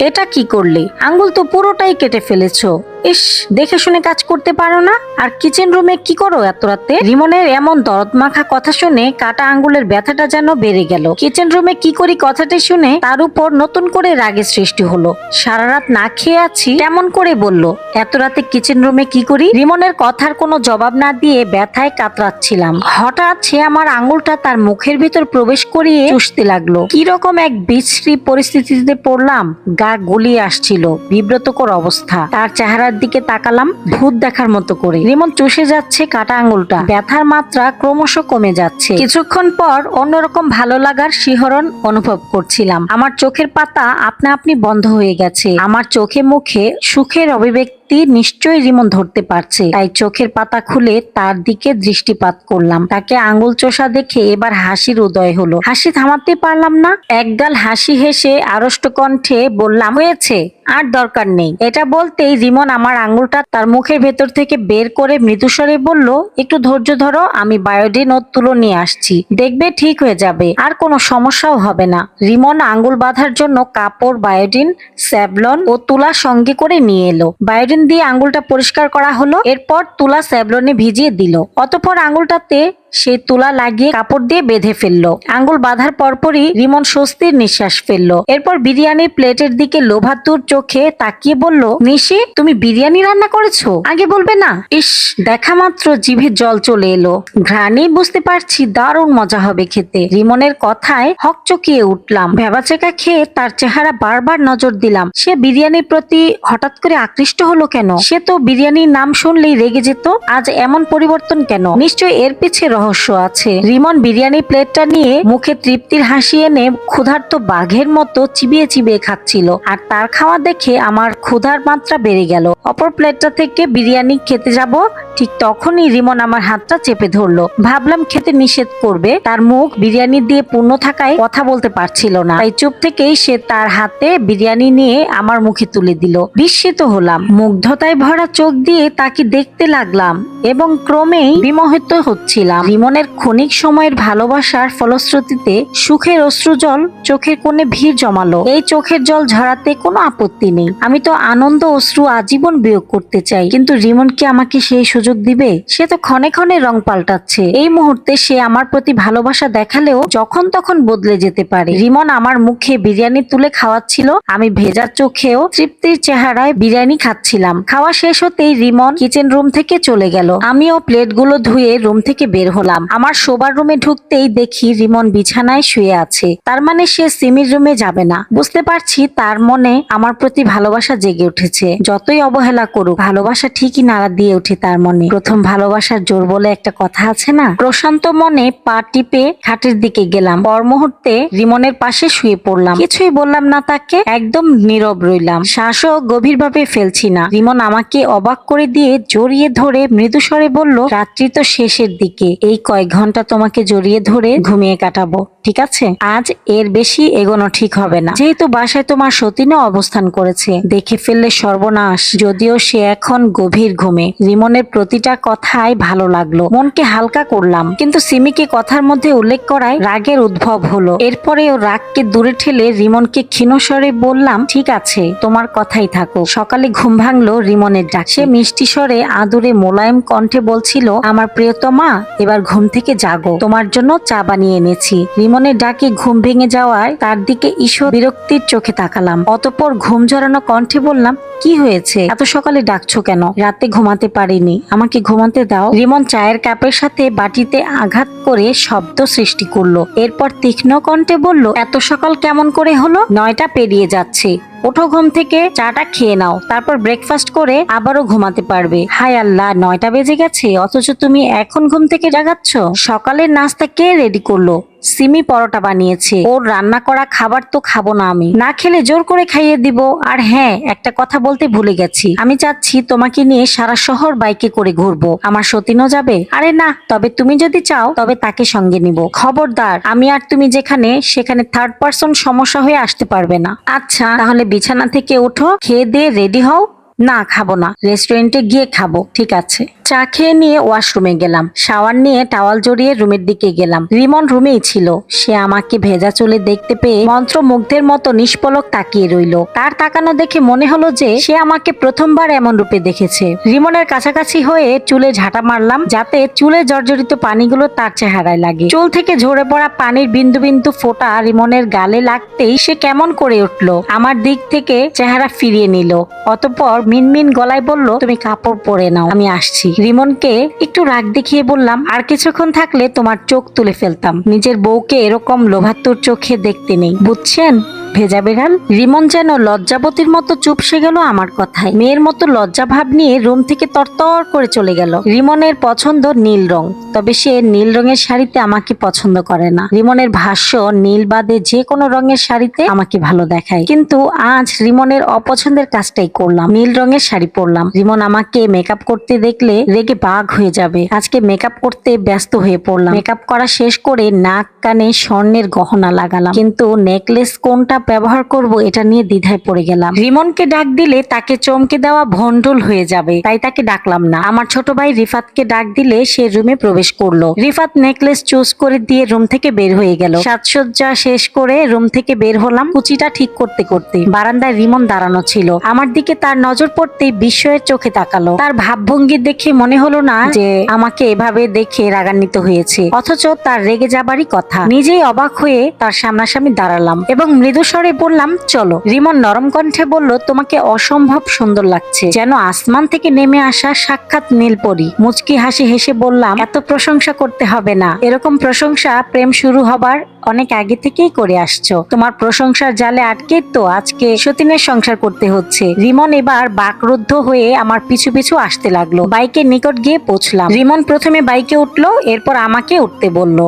এটা কি করলে? আঙ্গুল তো পুরোটাই কেটে ফেলেছো। ইস, দেখে শুনে কাজ করতে পারো না? আর কিচেন রুমে কি করো এত রাতে? রিমনের এমন দরদ মাখা কথা শুনে কাটা আঙ্গুলের ব্যথাটা যেন বেড়ে গেল। কিচেন রুমে কি করি কথাটি শুনে তার উপর নতুন করে রাগের সৃষ্টি হলো। সারা রাত না খেয়ে আছি কেমন করে বলল এত রাতে কিচেন রুমে কি করি? রিমনের কথার কোনো জবাব না দিয়ে ব্যথায় কাতরাচ্ছিলাম। হঠাৎ সে আমার আঙ্গুলটা তার মুখের ভিতর প্রবেশ করিয়ে চুষতে লাগলো। কি রকম এক বিশ্রী পরিস্থিতিতে পড়লাম, গা গুলিয়ে আসছিল, বিব্রতকর অবস্থা। তার চেহারার দিকে তাকালাম ভূত দেখার মতো করে। রিমন চুষে যাচ্ছে কাটা আঙ্গুলটা, ব্যথার মাত্রা ক্রমশ কমে যাচ্ছে। কিছুক্ষণ পর অন্যরকম ভালো লাগার শিহরণ অনুভব করছিলাম। আমার চোখের পাতা আপনা আপনি বন্ধ হয়ে গেছে। আমার চোখে মুখে সুখের অভিব্যক্তি নিশ্চয়ই রিমন ধরতে পারছে, তাই চোখের পাতা খুলে তার দিকে দৃষ্টিপাত করলাম। তাকে আঙ্গুল চোষা দেখে এবার হাসির উদয় হলো। হাসি থামাতে পারলাম না। একগাল হাসি হেসে আড়ষ্ট কণ্ঠে বললাম, হয়েছে, আর দরকার নেই। এটা বলতেই রিমন আমার আঙ্গুলটা তার মুখের ভেতর থেকে বের করে মৃদুস্বরে বলল, একটু ধৈর্য ধরো, আমি বায়োডিন ও তুলো নিয়ে আসছি, দেখবে ঠিক হয়ে যাবে, আর কোনো সমস্যাও হবে না। রিমন আঙ্গুল বাঁধার জন্য কাপড়, বায়োডিন, স্যাভলন ও তুলা সঙ্গে করে নিয়ে এলো। বায়োডিন দিয়ে আঙ্গুলটা পরিষ্কার করা হলো, এরপর তুলা স্যাভলনে ভিজিয়ে দিল। অতঃপর আঙ্গুলটাতে সেই তুলা লাগিয়ে কাপড় দিয়ে বেঁধে ফেললো। আঙ্গুল বাঁধার পরপরই রিমন স্বস্তির নিঃশ্বাস ফেললো। এরপর বিরিয়ানির প্লেটের দিকে লোভাতুর চোখে তাকিয়ে বলল, নিশি, তুমি বিরিয়ানি রান্না করেছো? আগে বলবে না? ইস, দেখা মাত্র জিভে জল চলে এলো। ঘ্রাণেই বুঝতে পারছি দারুণ মজা হবে খেতে। রিমনের কথায় হকচকিয়ে উঠলাম। ভেবাচেকা খেয়ে তার চেহারা বারবার নজর দিলাম। সে বিরিয়ানির প্রতি হঠাৎ করে আকৃষ্ট হলো কেন? সে তো বিরিয়ানির নাম শুনলেই রেগে যেত, আজ এমন পরিবর্তন কেন? নিশ্চয় এর পিছে রহস্য আছে। রিমন বিরিয়ানি প্লেটটা নিয়ে মুখে তৃপ্তির হাসি এনে ক্ষুধার্ত বাঘের মতো চিবিয়ে চিবিয়ে খাচ্ছিল। আর তার খাওয়া দেখে আমার ক্ষুধার মাত্রা বেড়ে গেল। অপর প্লেটটা থেকে বিরিয়ানি খেতে যাব, ঠিক তখনই রিমন আমার হাতটা চেপে ধরলো। ভাবলাম খেতে নিষেধ করবে, তার মুখ বিরিয়ানি দিয়ে পূর্ণ থাকায় কথা বলতে পারছিল না, তাই চুপ থেকেই সে তার হাতে বিরিয়ানি নিয়ে আমার মুখে তুলে দিল। বিস্মিত হলাম, মুগ্ধতায় ভরা চোখ দিয়ে তাকে দেখতে লাগলাম এবং ক্রমেই বিমোহিত হচ্ছিলাম। রিমনের ক্ষণিক সময়ের ভালোবাসার ফলশ্রুতিতে সুখের অশ্রুজল চোখের কোণে ভিড় জমালো। এই চোখের জল ঝরাতে কোনো আপত্তি নেই, আমি তো আনন্দ অশ্রু আজীবন বিয়োগ করতে চাই, কিন্তু রিমন কি আমাকে সেই সুযোগ দিবে? সে তো ক্ষণে ক্ষণে রং পাল্টাচ্ছে। এই মুহূর্তে সে আমার প্রতি ভালোবাসা দেখালেও যখন তখন বদলে যেতে পারে। রিমন আমার মুখে বিরিয়ানি তুলে খাওয়াচ্ছিল, আমি ভেজা চোখেও তৃপ্তির চেহারায় বিরিয়ানি খাচ্ছিলাম। খাওয়া শেষ হতেই রিমন কিচেন রুম থেকে চলে গেল। আমিও প্লেটগুলো ধুয়ে রুম থেকে বের হলাম। আমার শোবার রুমে ঢুকতেই দেখি রিমন বিছানায় শুয়ে আছে। তার মানে সে সিমির রুমে যাবে না। বুঝতে পারছি তার মনে আমার প্রতি ভালোবাসা জেগে উঠেছে। যতই অবহেলা করুক, ভালোবাসা ঠিকই নাড়া দিয়ে ওঠে তার মনে। প্রথম ভালোবাসার জোর বলে একটা কথা আছে না? প্রশান্ত মনে পা টিপে খাটের দিকে গেলাম। পর মুহূর্তে রিমনের পাশে শুয়ে পড়লাম। কিছুই বললাম না তাকে, একদম নীরব রইলাম। শ্বাসও গভীরভাবে ফেলছি না। রিমন আমাকে অবাক করে দিয়ে জড়িয়ে ধরে মৃদু স্বরে বলল, রাত্রি তো শেষের দিকে, এই কয়েক ঘন্টা তোমাকে জড়িয়ে ধরে ঘুমিয়ে কাটাবো, ঠিক আছে? আজ এর বেশি এগোনো ঠিক হবে না। যেহেতু বাসায় তোমার সতীনও অবস্থান করেছে, দেখে ফেললে সর্বনাশ। যদিও সে এখন গভীর ঘুমে। রিমনের প্রতিটা কথাই ভালো লাগলো, মনকে হালকা করলাম, কিন্তু সিমিকে কথার মধ্যে উল্লেখ করায় রাগের উদ্ভব হলো। এরপরেও রাগকে দূরে ঠেলে রিমনকে ক্ষীণস্বরে বললাম, ঠিক আছে, তোমার কথাই থাকো। সকালে ঘুম ভাঙলো রিমনের ডাক। সে মিষ্টি স্বরে আদুরে মোলায়েম কণ্ঠে বলছিল, আমার প্রিয়তমা, এবার ঘুম থেকে জাগো, তোমার জন্য চা বানিয়ে এনেছি। রিমনের ডাকে ঘুম ভেঙে যাওয়ায় তার দিকে ঈষৎ বিরক্তির চোখে তাকালাম। অতঃপর ঘুম জড়ানো কণ্ঠে বললাম, কি হয়েছে? এত সকালে ডাকছো কেন? রাতে ঘুমাতে পারিনি, আমাকে ঘুমাতে দাও। রিমন চায়ের কাপের সাথে বাটিতে আঘাত করে শব্দ সৃষ্টি করলো। এরপর তীক্ষ্ণ কণ্ঠে বলল, এত সকাল কেমন করে হলো? 9টা পেরিয়ে যাচ্ছে, ওঠো ঘুম থেকে, চাটা খেয়ে নাও, তারপর ব্রেকফাস্ট করে আবারও ঘুমাতে পারবে। হায় আল্লাহ, 9টা বেজে গেছে, অথচ তুমি এখন ঘুম থেকে জাগাচ্ছ? সকালের নাস্তা কে রেডি করলো? সিমি পরোটা বানিয়েছে, ওর রান্না করা খাবার তো খাবো না আমি, না খেলে জোর করে খাইয়ে দিব। আর হ্যাঁ, একটা কথা বলতে ভুলে গেছি, আমি চাচ্ছি তোমাকে নিয়ে সারা শহর বাইকে করে ঘুরবো। আমার সতীনও যাবে? আরে না, তবে তুমি যদি চাও তবে তাকে সঙ্গে নিব। খবরদার, আমি আর তুমি যেখানে সেখানে থার্ড পার্সন সমস্যা হয়ে আসতে পারবে না। আচ্ছা, তাহলে বিছানা থেকে ওঠো, খেয়ে দিয়ে রেডি হও। না, খাবো না, রেস্টুরেন্টে গিয়ে খাবো। ঠিক আছে। চা খেয়ে নিয়ে ওয়াশরুমে গেলাম, শাওয়ার নিয়ে টাওয়াল জড়িয়ে রুমের দিকে গেলাম। রিমন রুমেই ছিল। সে আমাকে ভেজা চুলে দেখতে পেয়ে মন্ত্রমুগ্ধের মতো নিষ্পলক তাকিয়ে রইল। তার তাকানো দেখে মনে হলো যে সে আমাকে প্রথমবার এমন রূপে দেখেছে। রিমনের কাছাকাছি হয়ে চুলে ঝাঁটা মারলাম যাতে চুলে জর্জরিত পানিগুলো তার চেহারায় লাগে। চুল থেকে ঝরে পড়া পানির বিন্দু বিন্দু ফোঁটা রিমনের গালে লাগতেই সে কেমন করে উঠল, আমার দিক থেকে চেহারা ফিরিয়ে নিল। অতঃপর মিনমিন গলায় বলল, তুমি কাপড় পরে নাও, আমি আসছি। রিমনকে একটু রাগ দেখিয়ে বললাম, আর কিছুক্ষণ থাকলে তোমার চোখ তুলে ফেলতাম। নিজের বউকে এরকম লোভাত্তুর চোখে দেখতে নেই, বুঝছেন ভেজা বেড়াল। রিমন যেন লজ্জাবতীর মতো চুপসে গেল আমার কথায়। মেয়ের মতো লজ্জা ভাব নিয়ে রুম থেকে তরতর করে চলে গেল। রিমনের পছন্দ নীল রং, তবে সে নীল রঙের শাড়িতে আমাকে পছন্দ করে না। রিমনের ভাষ্য, নীল বাদে যে কোনো রঙের শাড়িতে আমাকে ভালো দেখায়। কিন্তু আজ রিমনের অপছন্দের কাজটাই করলাম, নীল রঙের শাড়ি পরলাম। রিমন আমাকে মেকআপ করতে দেখলে রেগে বাঘ হয়ে যাবে। আজকে মেকআপ করতে ব্যস্ত হয়ে পড়লাম। মেকআপ করা শেষ করে নাক কানে স্বর্ণের গহনা লাগালাম, কিন্তু নেকলেস কোনটা ব্যবহার করব এটা নিয়ে দ্বিধায় পড়ে গেলাম। রিমনকে ডাক দিলে তাকে চমকে দেওয়া ভন্ডুল হয়ে যাবে, তাই তাকে ডাকলাম না। আমার ছোট ভাই রিফাতকে ডাক দিলে সে রুমে প্রবেশ করলো। রিফাত নেকলেস চুজ করে দিয়ে রুম থেকে বের হয়ে গেল। সাজসজ্জা শেষ করে রুম থেকে বের হলাম। কুচিটা ঠিক করতে করতে বারান্দায় রিমন দাঁড়ানো ছিল। আমার দিকে তার নজর পড়তেই বিস্ময়ের চোখে তাকালো। তার ভাবভঙ্গি দেখে মনে হলো না যে আমাকে এভাবে দেখে রাগান্বিত হয়েছে, অথচ তার রেগে যাবারই কথা। নিজেই অবাক হয়ে তার সামনাসামনি দাঁড়ালাম এবং মৃদু স্বরে বললাম, চলো। রিমন নরম কণ্ঠে বলল, তোমাকে অসম্ভব সুন্দর লাগছে, যেন আসমান থেকে নেমে আসা সাক্ষাৎ নীলপরি। মুচকি হাসি হেসে বললাম, এত প্রশংসা করতে হবে না, এরকম প্রশংসা প্রেম শুরু হবার অনেক আগে থেকেই করে আসছো। তোমার প্রশংসার জালে আটকে তো আজকে সতীনের সংসার করতে হচ্ছে। রিমন এবার বাকরুদ্ধ হয়ে আমার পিছু পিছু আসতে লাগলো। বাইকের নিকট গিয়ে পৌঁছলাম। রিমন প্রথমে বাইকে উঠলো, এরপর আমাকে উঠতে বলল।